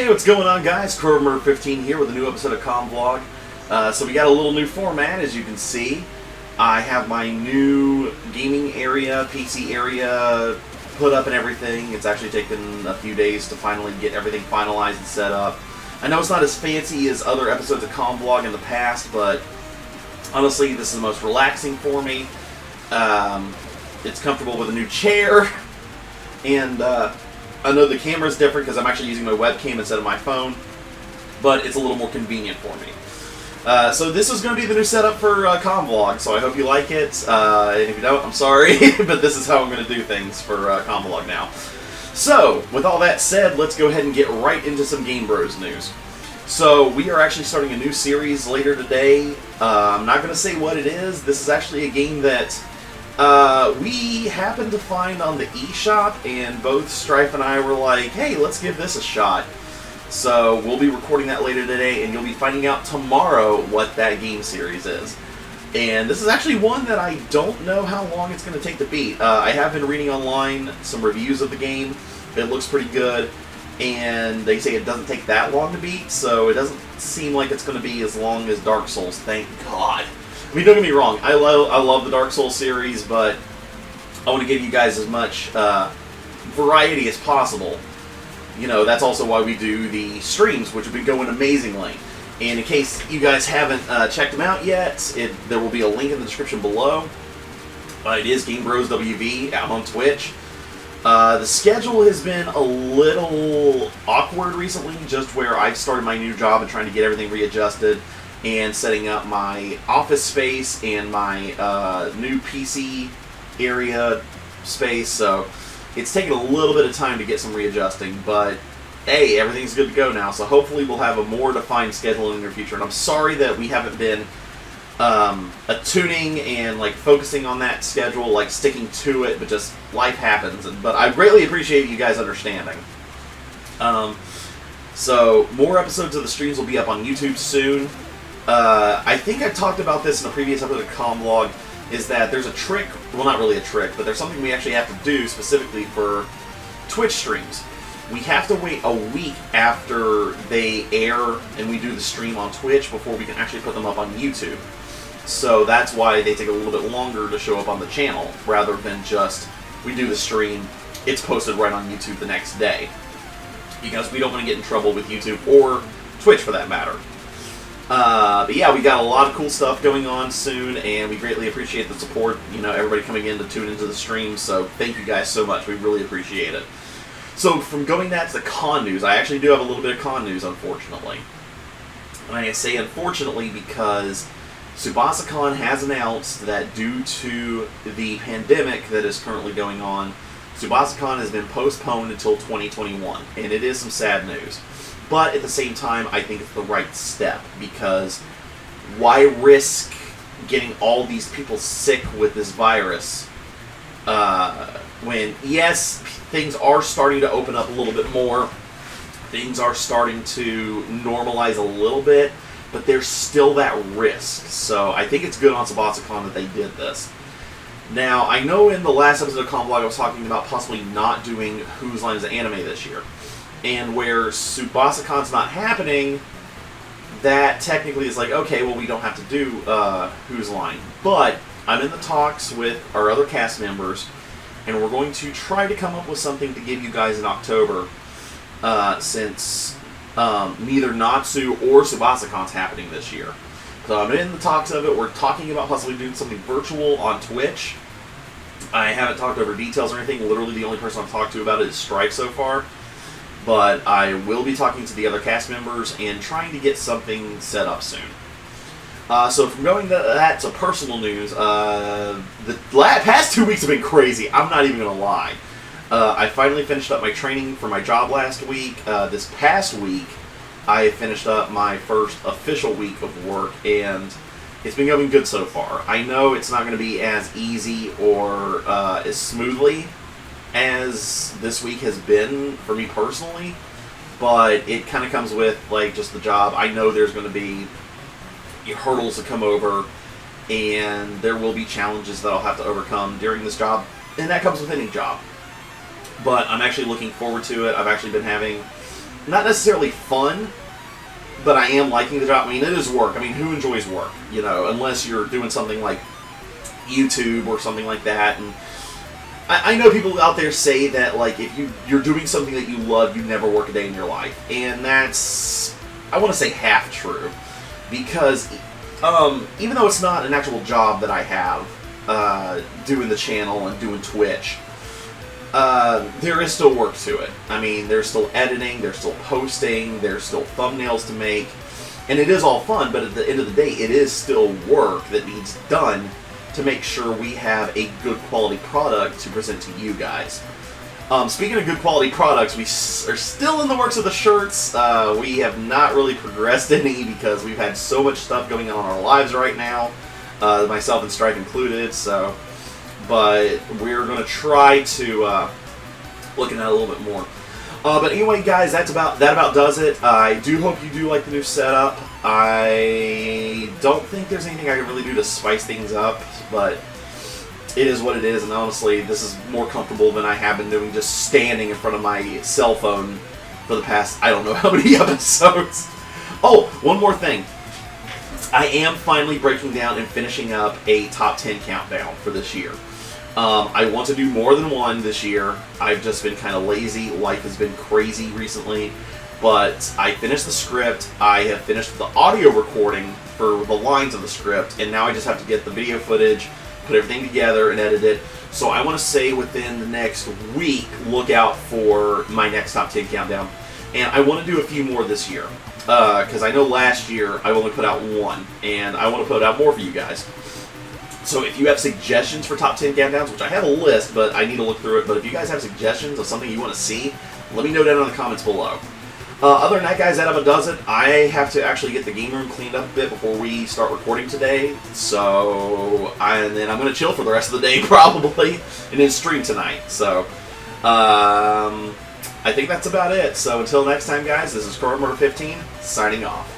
Hey, what's going on, guys? Cromer15 here with a new episode of Convlog. So we got a little new format, as you can see. I have my new gaming area, PC area put up and everything. It's actually taken a few days to finally get everything finalized and set up. I know it's not as fancy as other episodes of Convlog in the past, but honestly, this is the most relaxing for me. It's comfortable with a new chair, and I know the camera's different because I'm actually using my webcam instead of my phone, but it's a little more convenient for me. So this is going to be the new setup for Convlog, so I hope you like it. And if you don't, I'm sorry, but this is how I'm going to do things for Convlog now. So, with all that said, let's go ahead and get right into some Game Bros news. So, we are actually starting a new series later today. I'm not going to say what it is. This is actually a game that we happened to find on the eShop, and both Strife and I were like, hey, let's give this a shot. So we'll be recording that later today, and you'll be finding out tomorrow what that game series is. And this is actually one that I don't know how long it's going to take to beat. I have been reading online some reviews of the game. It looks pretty good, and they say it doesn't take that long to beat, so it doesn't seem like it's going to be as long as Dark Souls, thank God. I mean, don't get me wrong, I love the Dark Souls series, but I want to give you guys as much variety as possible. You know, that's also why we do the streams, which have been going amazingly. And in case you guys haven't checked them out yet, there will be a link in the description below. It is Game Bros WV out on Twitch. The schedule has been a little awkward recently, just where I've started my new job and trying to get everything readjusted and setting up my office space and my new PC area space, so it's taken a little bit of time to get some readjusting, but hey, everything's good to go now, so hopefully we'll have a more defined schedule in the near future. And I'm sorry that we haven't been attuning and like focusing on that schedule, like sticking to it, but just life happens. But I greatly appreciate you guys understanding. So more episodes of the streams will be up on YouTube soon. I think I talked about this in a previous episode of Convlog, is that there's a trick, well, not really a trick, but there's something we actually have to do specifically for Twitch streams. We have to wait a week after they air and we do the stream on Twitch before we can actually put them up on YouTube. So that's why they take a little bit longer to show up on the channel, rather than just, we do the stream, it's posted right on YouTube the next day. Because we don't want to get in trouble with YouTube, or Twitch for that matter. But yeah, we got a lot of cool stuff going on soon, and we greatly appreciate the support. You know, everybody coming in to tune into the stream, so thank you guys so much. We really appreciate it. So, from going that to the con news, I actually do have a little bit of con news, unfortunately. And I say unfortunately because SubasaCon has announced that due to the pandemic that is currently going on, SubasaCon has been postponed until 2021, and it is some sad news. But at the same time, I think it's the right step, because why risk getting all these people sick with this virus when, yes, things are starting to open up a little bit more, things are starting to normalize a little bit, but there's still that risk. So I think it's good on SubasaCon that they did this. Now, I know in the last episode of Convlog I was talking about possibly not doing Whose Line Is the Anime this year. And where SubasaCon's not happening, that technically is like, okay, well, we don't have to do Whose Line. But I'm in the talks with our other cast members, and we're going to try to come up with something to give you guys in October, since neither Natsu or SubasaCon's happening this year. So I'm in the talks of it. We're talking about possibly doing something virtual on Twitch. I haven't talked over details or anything. Literally the only person I've talked to about it is Strife so far. But I will be talking to the other cast members and trying to get something set up soon. So from going to that to personal news, the past 2 weeks have been crazy. I'm not even going to lie. I finally finished up my training for my job last week. This past week, I finished up my first official week of work, and it's been going good so far. I know it's not going to be as easy or as smoothly as this week has been for me personally, but it kind of comes with like just the job. I know there's going to be hurdles to come over, and there will be challenges that I'll have to overcome during this job, and that comes with any job. But I'm actually looking forward to it. I've actually been having not necessarily fun, but I am liking the job. I mean, it is work. I mean, who enjoys work? You know, unless you're doing something like YouTube or something like that. And I know people out there say that, like, if you're doing something that you love, you never work a day in your life. And that's, I want to say, half true. Because even though it's not an actual job that I have, doing the channel and doing Twitch, there is still work to it. I mean, there's still editing, there's still posting, there's still thumbnails to make, and it is all fun, but at the end of the day, it is still work that needs done to make sure we have a good quality product to present to you guys. Speaking of good quality products, we are still in the works of the shirts. We have not really progressed any because we've had so much stuff going on in our lives right now, myself and Strife included, so... But we're going to try to look at it a little bit more. But anyway, guys, that about does it. I do hope you do like the new setup. I don't think there's anything I can really do to spice things up, but it is what it is. And honestly, this is more comfortable than I have been doing just standing in front of my cell phone for the past, I don't know how many episodes. Oh, one more thing. I am finally breaking down and finishing up a top 10 countdown for this year. I want to do more than one this year. I've just been kind of lazy. Life has been crazy recently. But I finished the script. I have finished the audio recording for the lines of the script. And now I just have to get the video footage, put everything together, and edit it. So I want to say within the next week, look out for my next top 10 countdown. And I want to do a few more this year. Because I know last year I only put out one. And I want to put out more for you guys. So if you have suggestions for top 10 countdowns, which I have a list, but I need to look through it, but if you guys have suggestions of something you want to see, let me know down in the comments below. Other than that, guys, that about does it. I have to actually get the game room cleaned up a bit before we start recording today, so and then I'm going to chill for the rest of the day, probably, and then stream tonight. So, I think that's about it. So until next time, guys, this is Chrome 15, signing off.